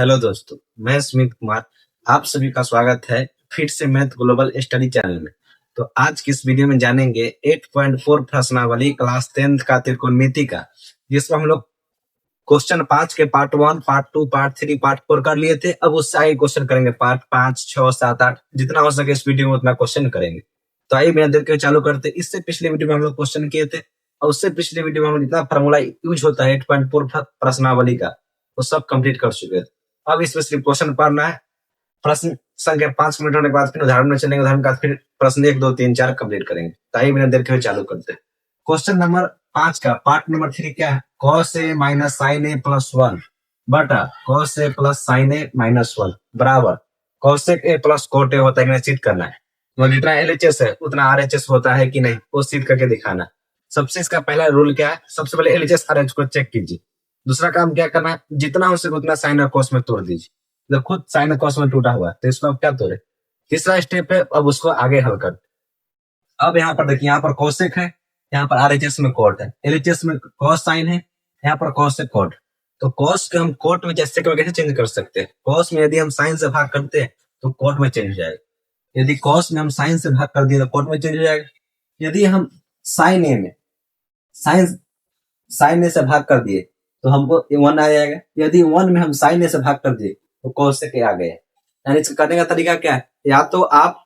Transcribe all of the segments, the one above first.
Hello दोस्तों, मैं स्मित कुमार। आप सभी का स्वागत है फिर से मैथ ग्लोबल स्टडी चैनल में। तो आज की इस वीडियो में जानेंगे 8.4 प्रश्नावली क्लास 10th का त्रिकोणमिति का, जिसमें हम लोग क्वेश्चन 5 के पार्ट 1, पार्ट 2, पार्ट 3, पार्ट 4 कर लिए थे। अब उससे आगे क्वेश्चन करेंगे पार्ट 5, 6, 7, 8, जितना हो सके इस वीडियो में उतना क्वेश्चन करेंगे। तो आइए बिना देर के चालू करते। इससे पिछले वीडियो में हम लोग क्वेश्चन किए थे और उससे पिछले वीडियो में हम लोग जितना फॉर्मूला यूज होता है 8.4 प्रश्नावली का वो सब कंप्लीट कर चुके थे। अब इसमें सिर्फ क्वेश्चन पढ़ना है। प्रश्न संख्या 5 मिनट होने के बाद फिर उदाहरण में चलेंगे, उदाहरण के बाद फिर प्रश्न 1, 2, 3, 4 कंप्लीट करेंगे। तो आइए बिना देर के चालू करते हैं। क्वेश्चन नंबर 5 का पार्ट नंबर 3 क्या है? cos a minus sine A plus 1 बटा cos a plus sine A minus 1 बराबर cosec a plus cot a होता है कि नहीं सिद्ध करना है। तो जितना LHS है उतना RHS होता है कि नहीं वो सिद्ध करके दिखाना। सबसे इसका पहला रूल क्या है? सबसे पहले LHS RHS को चेक कीजिए। दूसरा काम क्या करना है? जितना हो सके उतना साइन और कॉस में तोड़ दीजिए। जब खुद साइन और कॉस में टूटा हुआ है तो इसको अब क्या तोड़े? तीसरा स्टेप है, अब उसको आगे हल कर। अब यहाँ पर देखिए, यहाँ पर कोसेक है, यहाँ पर RHS में कोट है, LHS में कॉस साइन है, यहाँ पर कॉस से कोट। तो कॉस को हम कोट में जैसे कैसे चेंज कर सकते हैं? कॉस में यदि हम साइन से भाग करते हैं तो कोट में चेंज हो जाएगा। यदि कॉस में हम साइन से भाग कर दिए तो कोट में चेंज हो जाएगा। यदि हम साइन ए में साइन ए से भाग कर दिए तो हमको 1 आ जाएगा। यदि 1 में हम साइन ए से भाग कर दिए तो cosec a आ गया। यानी इसका करने का तरीका क्या है? या तो आप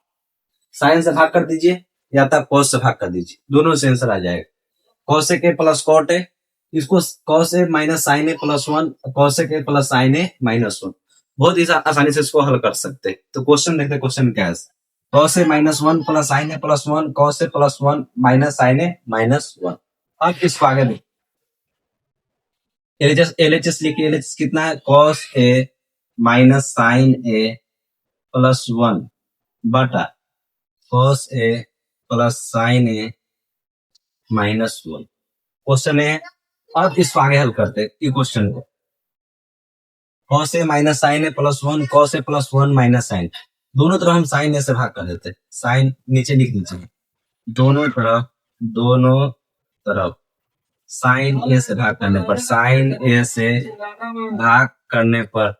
साइन से भाग कर दीजिए या तो आप cos से भाग कर दीजिए, दोनों से आंसर आ जाएगा। cosec a plus cot a, इसको cos a minus sine A plus 1, cosec a plus sine A minus 1, बहुत ही आसानी से इसको हल कर सकते हैं। तो क्वेश्चन देखते हैं, क्वेश्चन क्या है? cos a minus 1 plus sine A plus 1, cos a plus 1 minus sine A minus 1। अब इसको आगे देखिए, LHS लिखिए। LHS कितना है? cos a minus sine A plus 1 बटा cos a plus sine A minus 1 question है। अब इसको आगे हल करते हैं ये क्वेश्चन को। cos a minus sine A plus 1, cos a plus 1 minus sine, दोनों तरफ हम साइन ए से भाग कर देते हैं। साइन नीचे लिख दीजिए, दोनों तरफ साइन ए से भाग करने पर, साइन ए से भाग करने पर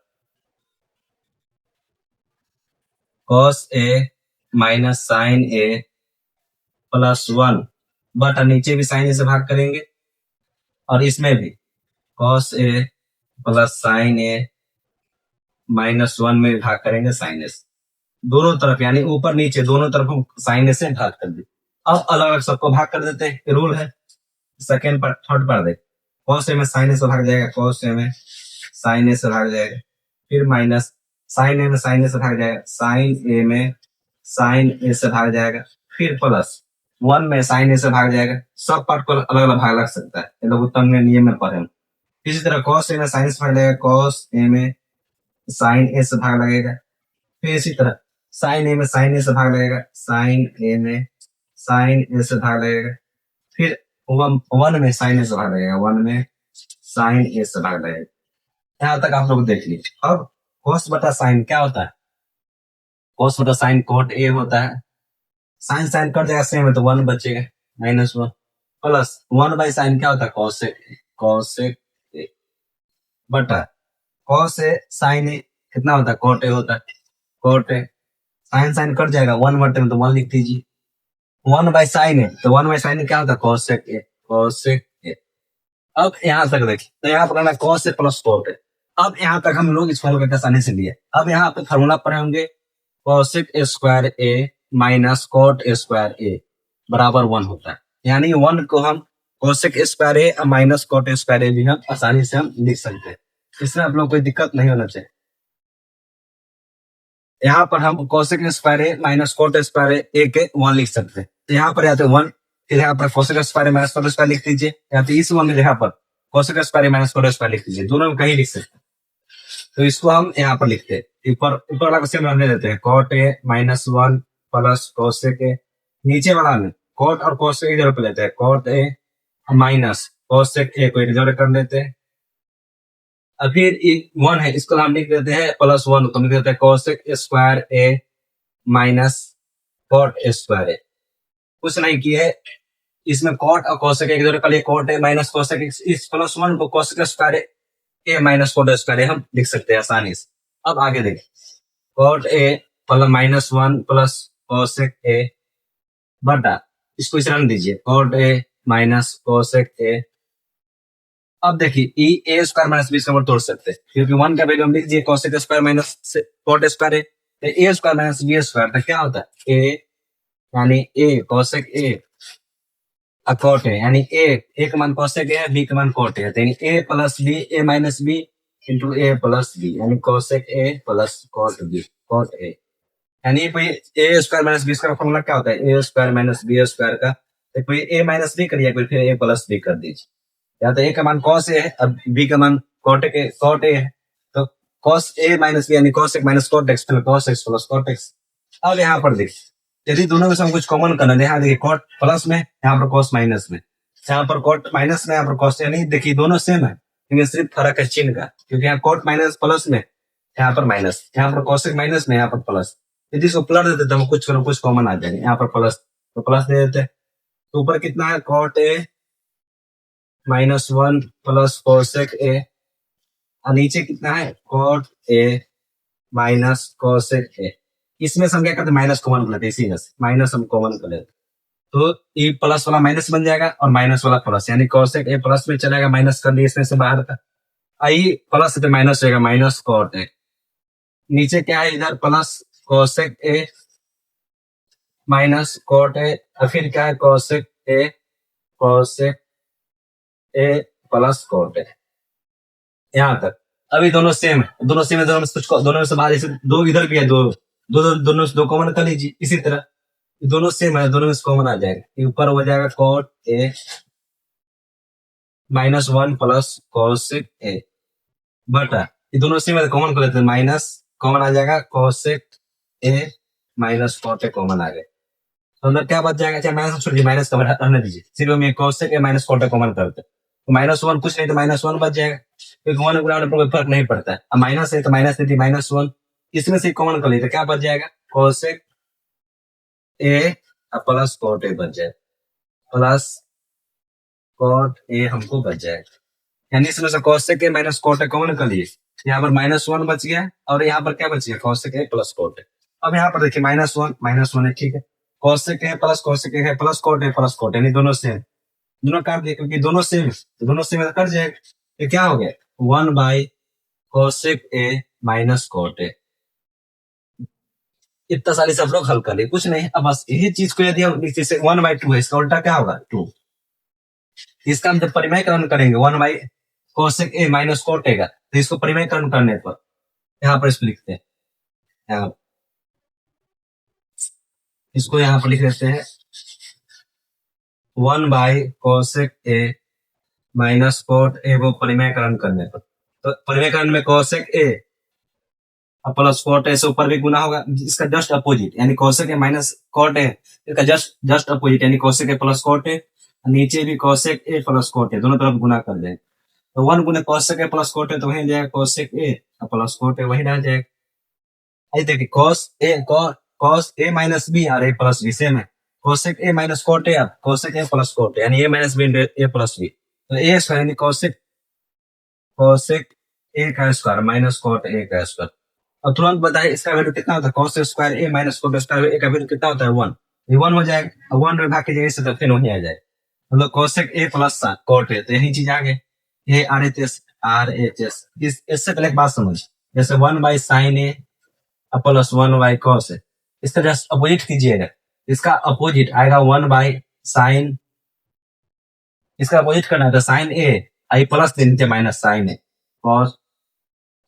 cos a minus sine A plus 1 बटा नीचे भी साइन ए से भाग करेंगे और इसमें भी cos a plus sine A minus 1 में भाग करेंगे साइन ए से। दोनों तरफ यानी ऊपर नीचे दोनों तरफ हम साइन ए से भाग कर दें। अब अलग अलग सबको भाग कर देते हैं, रूल है। सेकेंड पर थर्ड पर देख, cos a में साइन ए से भाग जाएगा, cos a में साइन ए से भाग जाएगा, फिर माइनस साइन ए में साइन ए से भाग जाएगा, साइन ए में साइन ए से भाग जाएगा, फिर प्लस 1 में साइन ए से भाग जाएगा। सब पार्ट को अलग अलग भाग लग सकता है, ये लोग उत्तम में नियम में पढ़े। इसी तरह cos a में साइन से भाग जाएगा, cos a में साइन ए से भाग लगेगा, फिर इसी तरह साइन ए में साइन ए से भाग लगेगा, साइन ए में साइन ए से भाग लगेगा, फिर 1 में साइन ए से भाग लगेगा, 1 में साइन ए से भाग लगेगा। यहाँ तक आप लोग देख लीजिए। अब cos बटा साइन क्या होता है? cos बटा साइन cot a होता है। साइन साइन कट जाएगा सेम है तो 1 बचेगा माइनस 1 प्लस 1 बाई साइन क्या होता है? cosec a बटा cos a साइन a कितना होता है? cot a होता है, cot a। Sine sine cut जाएगा, 1 बटे में तो 1 लिख दीजिए। 1 बाई साइन है तो 1 बाई साइन क्या होता है? cosec a। अब यहाँ तक देखिए, तो यहाँ पर cos a plus cot a। अब यहाँ तक हम लोग इस फॉर्मूला को आसानी से लिए। अब यहाँ पे फॉर्मूला पढ़े होंगे cosec a square a minus cot a square a बराबर 1 होता है। यानी 1 को हम cosec a square a minus cot a square a भी हम आसानी से हम लिख सकते हैं। इसमें आप लोग कोई दिक्कत नहीं होना चाहिए। यहाँ पर हम cosec a square a minus cot a square a के 1 लिख सकते हैं। तो यहाँ पर या तो 1, फिर यहाँ पर cosec a square a minus cot a square लिख दीजिए, या तो इस 1 में यहाँ पर cosec a square a minus cot a square लिख दीजिए, दोनों में कहीं लिख सकते हैं। तो इसको हम यहाँ पर लिखते हैं, ऊपर वाला को सेम रहने देते हैं, cot a minus 1 plus cosec a। नीचे वाला में cot और cosec इधर पे लेते हैं, cot a minus cosec a को इधर कर लेते हैं। अब फिर 1 है, इसको हम लिख देते हैं प्लस 1 को लिख देते हैं cosec square a minus cot square a। कुछ नहीं किए, इसमें cot और cosec एक दूसरे के लिए cot a माइनस cosec, इस प्लस 1 को cosec square A minus cot square हम लिख सकते हैं आसानी से। अब आगे देखिए, cot A plus minus one plus cosec A बटा, इसको इस रंग दीजिए, cot A minus cosec A. अब देखिए ई A square minus B square तोड़ सकते हैं, क्योंकि वन का वैल्यू हम लिख दिए cosec square minus cot square है, तो A square minus B square, तो क्या होता है ए यानी ए कोसेक ए कॉट है, यानी ए का मान कोसेक है, बी का मान कॉट है, तो A plus B A minus B into A plus B, यानी cosec A plus cot B, cot A. यानी कोई A square minus B square formula क्या होता है, A square minus B square का, तो कोई ए माइनस बी करिए, कोई फिर ए प्लस बी कर दीजिए। या तो ए का मान कॉस ए है, अब बी का मान कॉट ए है, तो कॉस ए माइनस बी यानी cos X minus cot X cos X plus cot X. अब यहाँ पर देखिए, यदि दोनों में से हम कुछ कॉमन करना है, यहाँ देखिए कॉट प्लस में, यहाँ पर कॉस माइनस में, यहाँ पर कॉट माइनस में, यहाँ पर कॉस, यानी देखिए दोनों सेम है, लेकिन सिर्फ फर्क है चिन्ह का, क्योंकि यहाँ कॉट माइनस प्लस में, यहाँ पर माइनस, यहाँ पर कॉसेक माइनस में, यहाँ पर प्लस। यदि इसको प्लस देते तो हम कुछ कॉमन आ जाएंगे, यहाँ पर प्लस तो प्लस दे देते, तो ऊपर कितना है cot A minus one plus cosec A, और नीचे कितना है cot A minus cosec A. इसमें से हम क्या करते हैं माइनस कॉमन कर लेते हैं, इसी में से माइनस हम कॉमन कर लेते हैं, तो ये प्लस वाला माइनस बन जाएगा और माइनस वाला प्लस, यानी कोसेक ए प्लस में चलेगा, माइनस कर दिया इसमें से बाहर का, आई प्लस से माइनस होगा, माइनस कॉट ए। नीचे क्या है इधर plus cosec A minus cot A, और फिर क्या है cosec A plus cot A, यहाँ तक। अभी दोनों सेम है, दोनों में से बाहर, जैसे दो इधर भी है, दोनों से दो कॉमन कर लीजिए, इसी तरह दोनों सेम है, दोनों में से कॉमन आ जाएगा, ऊपर हो जाएगा cot A minus one plus cosec A बटा, ये दोनों सेम है, कॉमन कर लेते हैं, माइनस कॉमन आ जाएगा cosec A minus cot A common आ गए, तो अंदर क्या बच जाएगा, चाहे माइनस छोड़िए, माइनस का रहने दीजिए, सिर्फ हम cosec A minus cot A common करते हैं, तो माइनस वन कुछ नहीं तो माइनस वन बच जाएगा, क्योंकि वन गुणा पर कोई फर्क नहीं पड़ता है। अब माइनस है तो माइनस नहीं थी, माइनस वन, इसमें से कॉमन कर लीजिए, क्या बच जाएगा cosec A plus cot A बच जाए, प्लस कॉट ए हमको बच जाएगा, यानी इसमें से cosec A minus cot A common कर लिए, यहाँ पर माइनस वन बच गया, और यहाँ पर क्या बच गया cosec A plus cot A. अब यहाँ पर देखिए माइनस वन है, ठीक है, cosec A plus cosec A है प्लस कॉट ए, यानी दोनों सेम, दोनों काट दिए, क्योंकि दोनों सेम, तो दोनों सेम कट जाएगा, ये क्या हो गया one by cosec A minus cot A. इतना सारी सब लोग हल कर लिए, कुछ नहीं। अब बस यही चीज को यदि हम जैसे वन बाई टू है, इसका उल्टा क्या होगा टू, इसका हम जब परिमयकरण करेंगे one by cosec A minus cot A का, तो इसको परिमयकरण करने पर यहाँ पर इसको लिखते हैं, यहाँ इसको यहाँ पर लिख देते हैं one by cosec A minus cot A, वो परिमयकरण करने पर, तो परिमयकरण में cosec A plus cot A से ऊपर भी गुना होगा, इसका जस्ट अपोजिट, यानी cosec A minus cot A, इसका जस्ट अपोजिट, यानी cosec A plus cot A, नीचे भी cosec A plus cot A, दोनों तरफ गुना कर देंगे, तो वन गुना cosec A plus cot A, तो वही जाएगा cosec A plus cot A, वही रह जाएगा। देखिए कॉस ए माइनस बी और ए प्लस बी सेम है, cosec A minus cot A, cosec A plus cot A, यानी A minus B A plus B, तो ए स्क्वायर यानी cosec A का स्क्वायर माइनस कॉट ए का square. और तुरंत बताइए इसका वैल्यू कितना होता है, cos square A minus cot square ए का वैल्यू कितना होता है वन, ये वन हो जाएगा, वन में भाग के जगह से तो फिर वही आ जाएगा, मतलब cosec A plus cot A, तो यही चीज आ गई, ये आर एच एस। इससे पहले एक बात समझ, जैसे one by sine A plus one by cos A, इसका जस्ट अपोजिट कीजिएगा, इसका अपोजिट आएगा वन बाई साइन, इसका अपोजिट करना है तो साइन ए आई प्लस दे नीचे माइनस साइन ए कॉस,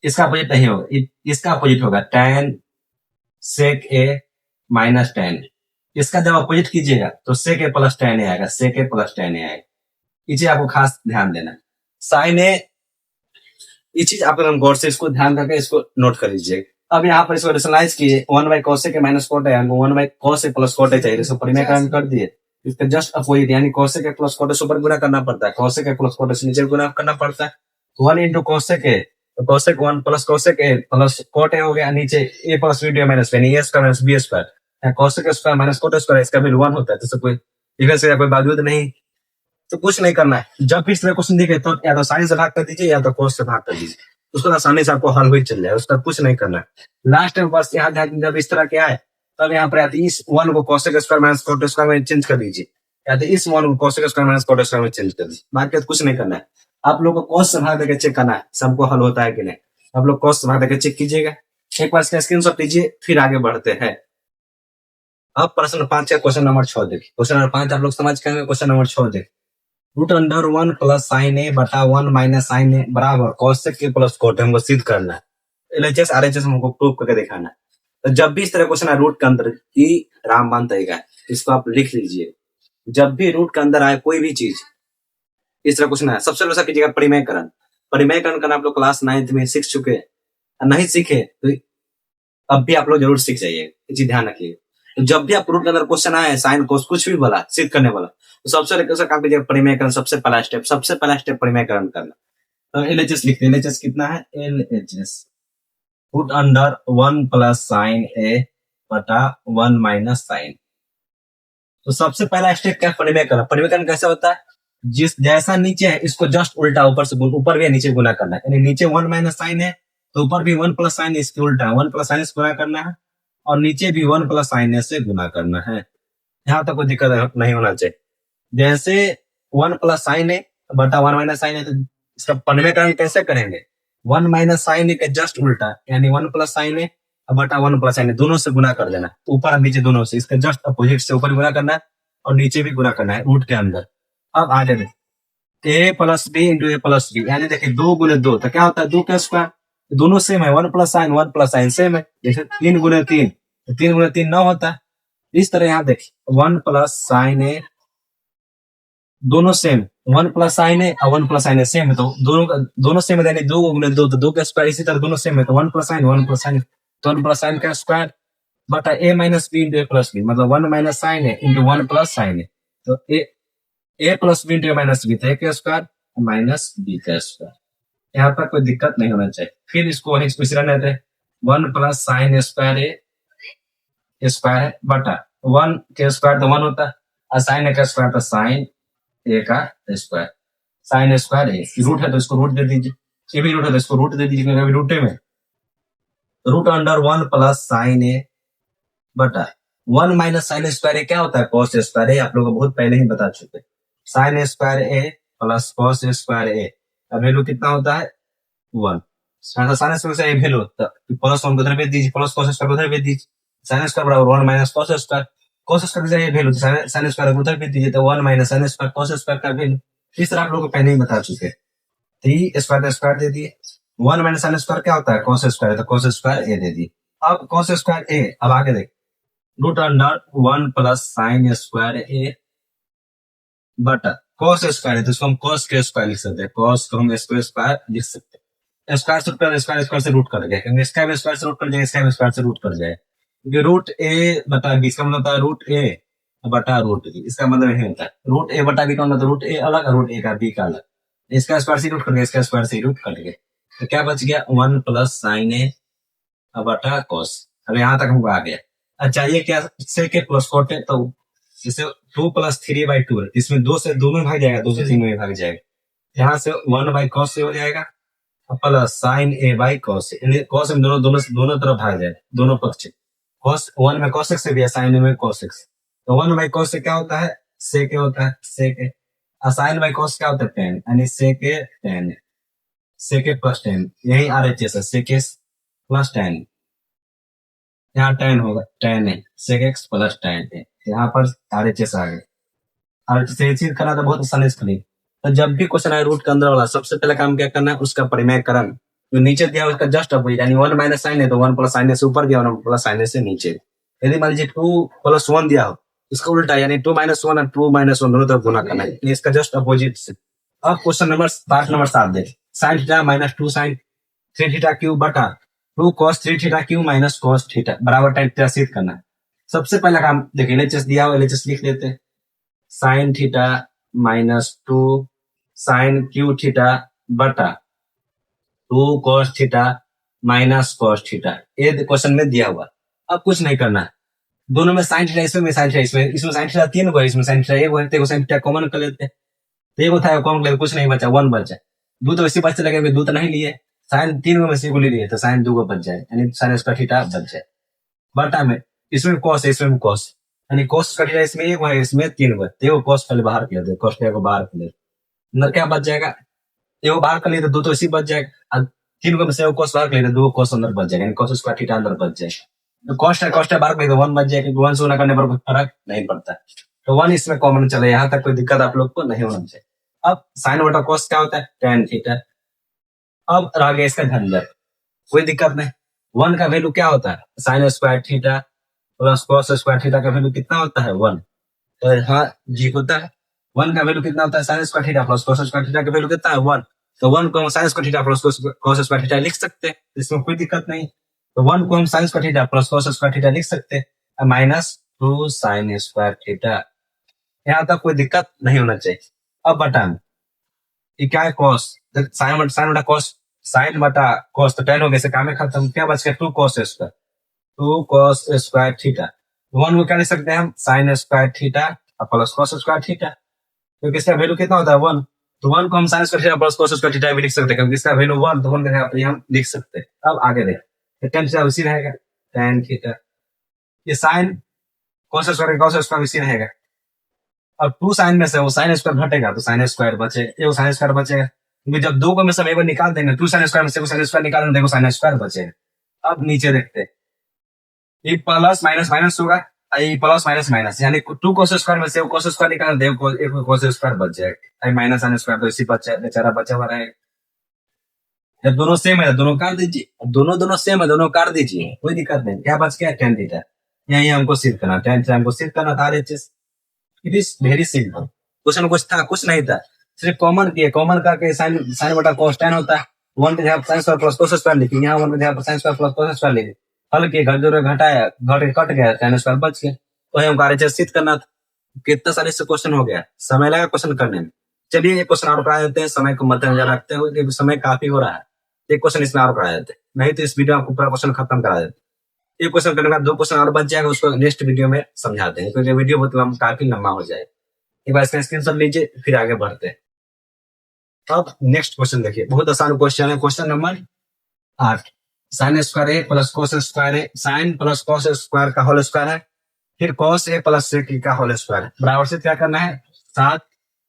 इसका अपोजिट नहीं होगा, इसका अपोजिट होगा tan sec A minus tan, इसका जब अपोजिट कीजिएगा तो सेक ए प्लस tan ए आएगा, सेक ए प्लस tan ए आएगा, ये चीज आपको खास ध्यान देना है। साइन ए, ये चीज आप हम गौर से इसको ध्यान करके इसको नोट कर लीजिएगा। अब यहाँ पर इसको रेशनलाइज किए, one by cosec A minus cot A, one by cos A plus cot A चाहिए, इसको परिमयकरण कर दिए, इसका जस्ट अपोजिट यानी cosec A plus cot A से ऊपर गुना करना पड़ता है, cosec A plus cot A से नीचे गुना करना पड़ता है, वन इंटू कोसेक ए, तो cosec one plus cosec A plus cot A हो गया, नीचे A plus B minus B, A square minus B square, cosec square minus cot square, इसका वैल्यू वन होता है, तो कोई डिफरेंस का कोई बावजूद नहीं, तो कुछ नहीं करना है। जब भी इस तरह क्वेश्चन दिखे तो या तो साइन से भाग कर दीजिए या तो कोस से भाग कर दीजिए, उसको आसानी से आपको हल हुई चल जाए, उसका कुछ नहीं करना है। लास्ट में बस यहाँ ध्यान, जब इस तरह के आए तब यहाँ पर आती इस वन को cosec square minus cot square में चेंज कर दीजिए, या तो इस वन को cosec square minus cot square में चेंज कर दीजिए। बाकी कुछ नहीं करना है। आप लोग को कॉस से भाग देकर चेक करना है सबको हल होता है कि नहीं। आप लोग कॉस से भाग देकर चेक कीजिएगा, एक बार इसका स्क्रीनशॉट लीजिए, फिर आगे बढ़ते हैं। अब प्रश्न 5 या क्वेश्चन नंबर 6 देखिए। क्वेश्चन नंबर 5 आप लोग समझ गए, क्वेश्चन नंबर 6 देखिए। Root under 1 plus sine A बटा 1 माइनस साइन ए बराबर कॉसेक के प्लस कोट हमको सिद्ध करना है। एलएचएस आरएचएस हमको प्रूव करके दिखाना है। तो जब भी इस तरह क्वेश्चन है रूट के अंदर की रामबाण तरीका है, इसको आप लिख लीजिए। जब भी रूट के अंदर आए कोई भी चीज इस तरह क्वेश्चन है, सबसे पहले कीजिएगा परिमेयकरण। परिमेयकरण करना आप लोग क्लास 9th में सीख चुके हैं, नहीं सीखे तो अब भी आप लोग जरूर सीख जाइए, ये चीज ध्यान रखिए। तो जब भी आप रूट के अंदर क्वेश्चन आए साइन कोस कुछ भी बोला सिद्ध करने वाला, तो सबसे पहले काम कीजिएगा परिमेयकरण। सबसे पहला स्टेप परिमेयकरण करना। तो एलएचएस लिखते हैं। एलएचएस कितना है? LHS root under 1 plus sine A बटा 1 माइनस साइन। तो सबसे पहला स्टेप क्या? परिमेयकरण। परिमेयकरण कैसे होता है? जिस जैसा नीचे है इसको जस्ट उल्टा ऊपर से ऊपर भी नीचे गुना करना है, यानी नीचे 1 माइनस साइन है तो ऊपर भी 1 प्लस साइन इसके उल्टा 1 प्लस साइन से गुना करना है, और नीचे भी 1 प्लस साइन से गुना करना है। यहाँ तक कोई दिक्कत नहीं होना चाहिए। जैसे 1 प्लस साइन है बटा 1 माइनस साइन है, तो इसका परिमेयकरण कैसे करेंगे? 1 माइनस साइन के जस्ट उल्टा, यानी 1 प्लस साइन है बटा 1 प्लस साइन, दोनों से गुना कर देना, ऊपर और नीचे दोनों से। इसका जस्ट अपोजिट से ऊपर गुना करना है और नीचे भी गुना करना है रूट के अंदर। अब आ जाए ए plus B into A plus B, यानी देखिए 2 गुने 2 तो क्या होता है? 2 का स्क्वायर। दोनों सेम है, 1 प्लस साइन सेम है। जैसे 3 गुने 3 तो 3 गुने 3 9 होता है। इस तरह यहाँ देखिए 1 प्लस साइन ए, दोनों सेम, 1 प्लस साइन ए और 1 प्लस साइन ए सेम है, तो दोनों सेम है, यानी 2 गुने 2 तो 2 का स्क्वायर। इसी तरह दोनों सेम है तो 1 प्लस साइन तो 1 प्लस साइन का स्क्वायर बटा ए minus B into A plus B, मतलब 1 माइनस साइन है इंटू 1 प्लस साइन है, तो A plus B into A minus B, तो ए का स्क्वायर माइनस बी का स्क्वायर। यहाँ पर कोई दिक्कत नहीं होना चाहिए। फिर इसको वही एक्सप्रेशन रहते हैं 1 प्लस साइन स्क्वायर ए स्क्वायर है बटा 1 के स्क्वायर तो 1 होता है, और साइन ए का स्क्वायर तो साइन ए का स्क्वायर। साइन स्क्वायर ए रूट है तो इसको रूट दे दीजिए, ये भी रूट है तो इसको रूट दे दीजिए, क्योंकि रूटे में root under 1 plus sine A बटा 1 माइनस साइन स्क्वायर ए क्या होता है? कॉस स्क्वायर ए। आप लोगों को बहुत पहले ही बता चुके। साइन स्क्वायर ए प्लस कॉस स्क्वायर ए का वैल्यू कितना होता है? 1। साइन स्क्वायर से ए वैल्यू प्लस 1 को उधर भेज दीजिए, प्लस कॉस स्क्वायर उधर भेज दीजिए। साइन स्क्वायर बराबर 1 minus cos square. Cos square से ए वैल्यू साइन स्क्वायर को उधर भेज दीजिए, तो 1 minus sine square cos square का वैल्यू। इस तरह आप लोगों को पहले ही बता चुके। तो स्क्वायर दे दिए, 1 माइनस साइन स्क्वायर क्या होता है? कॉस स्क्वायर, तो कॉस स्क्वायर ए दे दिए। अब कॉस स्क्वायर ए, अब आगे देख root under 1 plus sine square A बटा कॉस स्क्वायर है तो इसको हम कॉस के स्क्वायर लिख सकते हैं, कॉस को हम स्क्वायर लिख सकते हैं। स्क्वायर से स्क्वायर से रूट कर जाए, क्योंकि स्क्वायर स्क्वायर से रूट कर जाए, स्क्वायर स्क्वायर से रूट कर जाए, क्योंकि रूट ए बटा बी इसका मतलब होता है रूट ए बटा रूट बी। इसका मतलब यही होता है रूट ए बटा बी का मतलब रूट ए अलग और रूट ए का बी का अलग। इसका स्क्वायर से रूट कर गया, इसका स्क्वायर से रूट कर गया, तो क्या बच गया? 1 प्लस साइन ए बटा कॉस। अब यहाँ तक हमको आ गया। अच्छा ये क्या? सेक ए प्लस कॉट है, तो जैसे 2 प्लस 3/2 है, इसमें 2 से 2 में भाग जाएगा, 2 से 3 में भाग जाएगा। यहाँ से 1 बाई कॉस से हो जाएगा plus sine A by cos, cos में दोनों तरफ भाग जाए, दोनों पक्ष। कॉस 1 में कॉस एक्स भी है, साइन ए में कॉस एक्स, तो 1 बाई कॉस से क्या होता है? सेक ए होता है, सेक ए। और साइन बाई कॉस क्या होता है? टेन, यानी सेक ए टेन, सेक ए प्लस टेन, यही RHS है, सेक ए प्लस टेन। यहाँ टेन होगा, टेन है, सेक एक्स प्लस टेन है, यहाँ पर RHS आ गए। RHS करना तो बहुत आसानी से करेंगे। तो जब भी क्वेश्चन आए रूट के अंदर वाला, सबसे पहले काम क्या करना है? उसका परिमेयकरण। जो नीचे दिया उसका जस्ट अपोजिट, यानी 1 माइनस साइन है तो 1 प्लस साइन से ऊपर दिया, 1 प्लस साइन से नीचे। यदि मान लीजिए 2 प्लस 1 दिया हो, इसका उल्टा, यानी 2 माइनस 1 और 2 माइनस 1 दोनों तरफ गुना करना है, इसका जस्ट अपोजिट से। अब क्वेश्चन नंबर पार्ट नंबर 7 देख, sine theta minus 2 sine 3 theta cube बटा 2 cos 3 theta cube minus cos theta बराबर tan थीटा सिद्ध करना है। सबसे पहला काम देखिए, एलएचएस दिया हो, एलएचएस लिख लेते हैं। Sine theta minus 2 sine cube theta बटा 2 cos theta minus cos theta, ये क्वेश्चन में दिया हुआ। अब कुछ नहीं करना है, दोनों में साइन थीटा इसमें साइन थीटा इसमें साइन थीटा 3 को है, इसमें साइन थीटा 1 को है, साइन थीटा कॉमन कर लेते हैं। तो ये था कौन ले कुछ नहीं बचा, 1 बचा। 2 तो वैसे बच लगे, 2 तो नहीं लिए, साइन 3 में से को ले लिए तो साइन 2 को बच जाए, यानी साइन स्क्वायर थीटा बच जाए। बटा में इसमें कॉस है, इसमें कॉस, यानी कॉस का थीटा इसमें 1 है, इसमें 3 है, देखो कॉस पहले बाहर कर दे, कॉस को बाहर कर दे, अंदर क्या बच जाएगा, वो बाहर कर लिए तो 2 तो इसी बच जाएगा, 3 को से कॉस बाहर कर लिए तो 2 कॉस अंदर बच जाएगा, यानी कॉस स्क्वायर थीटा अंदर बच जाएगा। तो कॉस्ट है बाहर कर लिए तो 1 बच जाएगा, 1 से गुना करने पर कोई फर्क नहीं पड़ता, तो 1 इसमें कॉमन चले, यहाँ तक कोई दिक्कत आप लोग को नहीं होना चाहिए। अब साइन बटा कॉस क्या होता है, tan थीटा। अब रह गया इसका झंझट, कोई दिक्कत नहीं। 1 का वैल्यू क्या होता है, sine square theta plus cos square theta का वैल्यू कितना होता है, 1। तो हाँ जी होता है, 1 का वैल्यू कितना होता है, sine square theta plus cos square theta का वैल्यू कितना है, 1। तो 1 को हम sine square theta plus cos square theta लिख सकते हैं, इसमें कोई दिक्कत नहीं। तो 1 को हम sine square theta plus cos square theta लिख सकते हैं, -2 साइन स्क्वायर थीटा, यहाँ तक कोई दिक्कत नहीं होना चाहिए। अब बटा में ये क्या है, कॉस, साइन बटा कॉस, साइन बटा कॉस तो tan हो गया, काम खत्म, क्या बच गया, 2 cos square, 2 cos square theta. 1 को क्या लिख सकते हैं हम, sine square theta plus cos square theta, क्योंकि इसका वैल्यू कितना होता है, 1। तो 1 को हम sine square theta plus cos square theta भी लिख सकते हैं, क्योंकि इसका वैल्यू 1, तो 1 का यहाँ पे हम लिख सकते हैं। अब आगे देखें, tan थीटा उसी रहेगा, tan थीटा, ये साइन कॉस स्क्वायर इसी रहेगा। अब 2 साइन में से वो साइन स्क्वायर घटेगा तो साइन स्क्वायर बचेगा, ये साइन स्क्वायर बचेगा, क्योंकि जब 2 को में से हम एक बार निकाल देंगे, 2 साइन स्क्वायर में से साइन स्क्वायर निकालेंगे, देखो साइन स्क्वायर बचेगा। अब नीचे देखते हैं, ये प्लस माइनस माइनस होगा, ये प्लस माइनस माइनस, यानी 2 कोस स्क्वायर में से कोस स्क्वायर निकाल दे, एक कोस स्क्वायर बच जाएगा, माइनस साइन स्क्वायर तो इसी बेचारा बचा हुआ रहेगा। जब दोनों सेम है दोनों काट दीजिए, दोनों सेम है दोनों काट दीजिए, कोई दिक्कत नहीं। क्या बच गया, tan थीटा, यही हमको सिद्ध करना, tan थीटा हमको सिद्ध करना था। It is very simple, question कुछ था कुछ नहीं था, सिर्फ कॉमन किए, कॉमन करके साइन साइन बटा cos tan होता है, 1 के जगह sine square plus cos square लिखी, यहाँ 1 के जगह sine square plus cos square लिखी, हल के घर जोड़े घटाया, घट कट गया, tan स्क्वायर बच गया, तो हमको आरएचएस सिद्ध करना था। कितना सारे से क्वेश्चन हो गया, समय लगा क्वेश्चन करने में। चलिए एक क्वेश्चन और करा देते हैं, समय को मद्देनजर रखते हुए, क्योंकि समय काफी हो रहा है, एक क्वेश्चन इसमें और करा देते हैं, नहीं तो इस वीडियो आपको पूरा क्वेश्चन खत्म करा देते। एक क्वेश्चन करने के बाद 2 क्वेश्चन और बच जाएगा, उसको नेक्स्ट वीडियो में समझाते हैं, क्योंकि वीडियो बहुत काफी लंबा हो जाए। एक बार इसका स्क्रीनशॉट लीजिए, फिर आगे बढ़ते हैं। अब नेक्स्ट क्वेश्चन देखिए, बहुत आसान क्वेश्चन है, क्वेश्चन नंबर 8, साइन स्क्वायर ए प्लस कॉस स्क्वायर ए, साइन प्लस कॉस स्क्वायर का होल स्क्वायर है, फिर कॉस ए प्लस सेक का होल स्क्वायर है, बराबर से क्या करना है, 7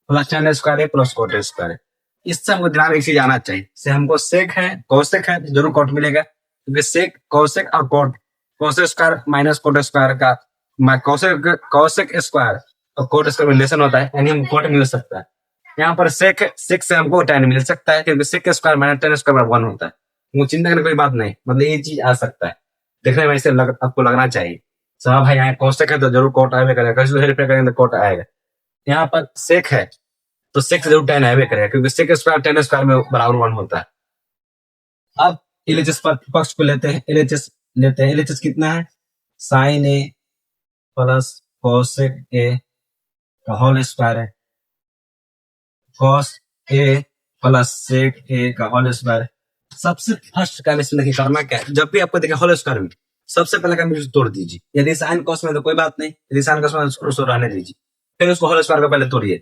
प्लस tan स्क्वायर ए प्लस कॉट स्क्वायर है। इससे हमको ध्यान एक चीज आना चाहिए, से हमको सेक है कॉसेक है, जरूर कॉट मिलेगा, क्योंकि सेक कॉसेक और cot, cos square minus cot square का कॉसेक स्क्वायर और कोट स्क्वायर रिलेशन होता है, यानी हम कोट मिल सकता है। यहाँ पर सेक से हमको tan मिल सकता है, क्योंकि sec square minus tan square 1 होता है, वो चिंता करने की कोई बात नहीं, मतलब ये चीज आ सकता है, देखने में ऐसे आपको लगना चाहिए साहब भाई यहाँ कॉसेक है तो जरूर कोट आएगा करेगा, कैसे हेल्प करेंगे तो कोट आएगा। यहाँ पर सेक है तो सेक से जरूर tan आएगा करेगा, क्योंकि सेक स्क्वायर tan स्क्वायर में बराबर 1 होता है। अब एलएचएस पर पक्ष को लेते हैं, एलएचएस लेते हैं, एलएचएस कितना है, sine A plus cosec A का होल स्क्वायर है, cos A plus sec A का होल स्क्वायर है। सबसे फर्स्ट काम इसमें देखिए करना क्या है, जब भी आपको देखे होल स्क्वायर में सबसे पहले काम तोड़ दीजिए, यदि साइन कॉस में तो कोई बात नहीं, यदि साइन कॉस में उसको रहने दीजिए, फिर उसको होल स्क्वायर को पहले तोड़िए।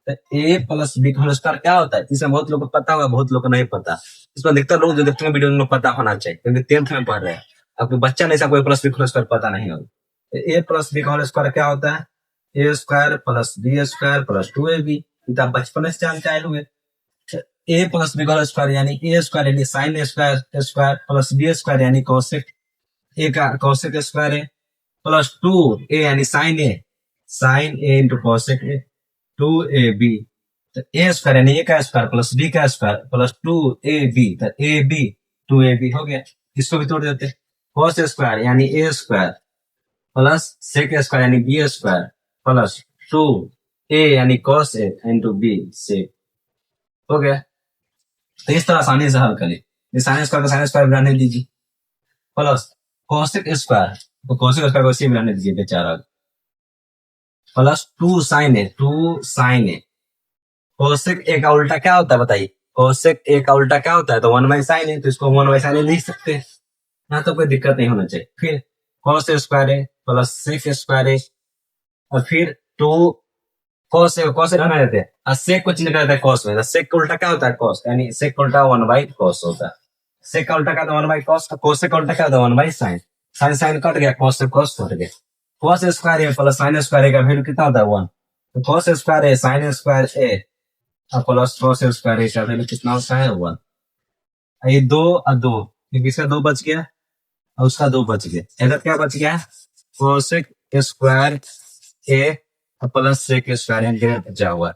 तो ए प्लस बी का होल स्क्वायर क्या होता है, इसमें बहुत लोग को पता होगा, बहुत लोग को नहीं पता, इसमें अधिकतर लोग जो देखते हैं वीडियो उनको पता होना चाहिए, क्योंकि 10th में पढ़ रहे हैं, आपको बच्चा नहीं सा कोई प्लस बी का होल स्क्वायर पता नहीं होगा। ए प्लस बी का होल स्क्वायर क्या होता है, A square plus B square plus 2ab, आप बचपन से जानते आए हुए। ए प्लस बी का होल स्क्वायर यानी ए स्क्वायर यानी sine square square plus B square यानी कॉसेक ए का कॉसेक स्क्वायर है, प्लस 2a यानी sine A into cosec A 2ab, तो ए स्क्वायर यानी ए का स्क्वायर प्लस बी का स्क्वायर प्लस 2ab, तो ab 2ab हो गया। इसको भी तोड़ देते, कॉस स्क्वायर यानी A square plus sec square यानी बी स्क्वायर प्लस 2a यानी cos A into B sec हो गया। तो इस तरह आसानी से हल करें, साइन स्क्वायर का साइन स्क्वायर रहने दीजिए, प्लस कॉसेक स्क्वायर तो कॉसेक स्क्वायर को इसी में रहने दीजिए बेचारा, plus 2 sine A cosec A का उल्टा क्या होता है बताइए, कोसेक ए का उल्टा क्या होता है, तो 1 बाई साइन ए, तो इसको 1 बाई साइन ए लिख सकते हैं, यहाँ तो कोई दिक्कत नहीं होना चाहिए। फिर कॉस स्क्वायर ए प्लस सेक स्क्वायर ए और फिर 2 कॉस से बना देते हैं और सेक को चेंज कर देते हैं कॉस में। सेक का उल्टा क्या होता है कॉस, यानी सेक का उल्टा 1/cos होता है। सेक का उल्टा क्या होता है 1/cos, कॉस का उल्टा क्या होता है 1/sin। साइन साइन कट गया, कॉस से कॉस कट गया। कॉस स्क्वायर ए प्लस साइन स्क्वायर ए का वैल्यू कितना होता है 1। तो कॉस स्क्वायर ए साइन स्क्वायर ए प्लस कॉस स्क्वायर ए का वैल्यू कितना होता है 1। ये 2 और 2, इसका 2 बच गया और उसका 2 बच गया। इधर क्या बच गया कोसेक स्क्वायर ए प्लस सेक स्क्वायर ए बचा हुआ है।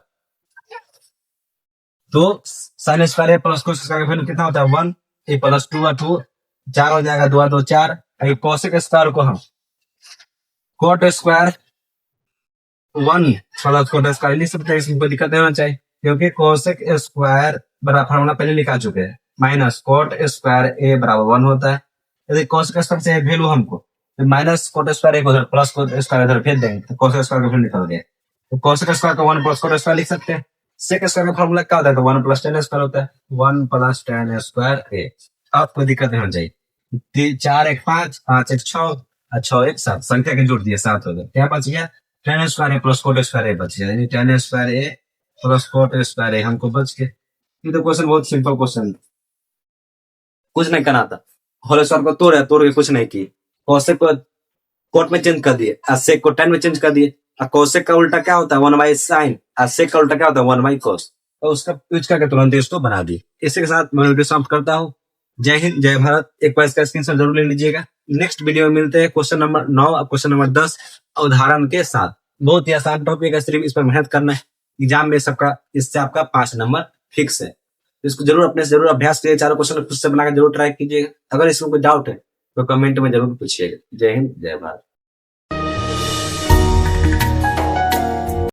तो साइन स्क्वायर ए प्लस कोस स्क्वायर का वैल्यू कितना होता है 1। ए प्लस 2 और 2 4 हो जाएगा, 2 और 2 4। कोसेक स्क्वायर को हम coat square 1 plus coat square लिख सकते हैं, इसमें कोई दिक्कत नहीं होना चाहिए क्योंकि कोसेक स्क्वायर बराबर फॉर्मूला पहले लिखा चुके हैं, माइनस कोट स्क्वायर ए बराबर 1 होता है। यदि कोसेक स्क्वायर से वैल्यू हमको तो माइनस कोट स्क्वायर एक उधर प्लस कोट स्क्वायर इधर भेज देंगे तो कोसेक स्क्वायर का वैल्यू निकल गया। तो कोसेक स्क्वायर का 1 प्लस कोट स्क्वायर लिख सकते हैं। सेक स्क्वायर का फॉर्मूला क्या होता है तो 1 प्लस tan स्क्वायर होता है, 1 प्लस tan स्क्वायर ए। अब कोई दिक्कत नहीं होनी चाहिए। 4 1 5 5 1 6 और 6 1 7 संख्या के जोड़ दिए 7 हो गए। क्या बच गया tan स्क्वायर ए प्लस कोट स्क्वायर ए बच गया, यानी tan स्क्वायर ए प्लस कोट स्क्वायर ए हमको बच गया। ये तो क्वेश्चन बहुत सिंपल क्वेश्चन, कुछ नहीं करना था। होल स्क्वायर को तोड़ के कुछ नहीं की, कोसेक को कोट में चेंज कर दिए और सेक को tan में चेंज कर दिए। और कोसेक का उल्टा क्या होता है 1/sin और सेक का उल्टा क्या होता है 1/cos, और उसका यूज करके तुरंत इसको बना दिए। इसी के साथ मैं वीडियो समाप्त करता हूँ। जय हिंद जय भारत। एक बार इसका स्क्रीनशॉट जरूर ले लीजिएगा। नेक्स्ट वीडियो में मिलते हैं क्वेश्चन नंबर 9 और क्वेश्चन नंबर 10 उदाहरण के साथ। बहुत ही आसान टॉपिक है, सिर्फ इस पर मेहनत करना है। एग्जाम में सबका इससे आपका 5 नंबर फिक्स है। इसको जरूर अपने से जरूर अभ्यास कीजिए, चारों क्वेश्चन खुद से बनाकर जरूर ट्राई कीजिएगा। अगर इसमें कोई डाउट है तो कमेंट में जरूर पूछिएगा। जय हिंद जय भारत।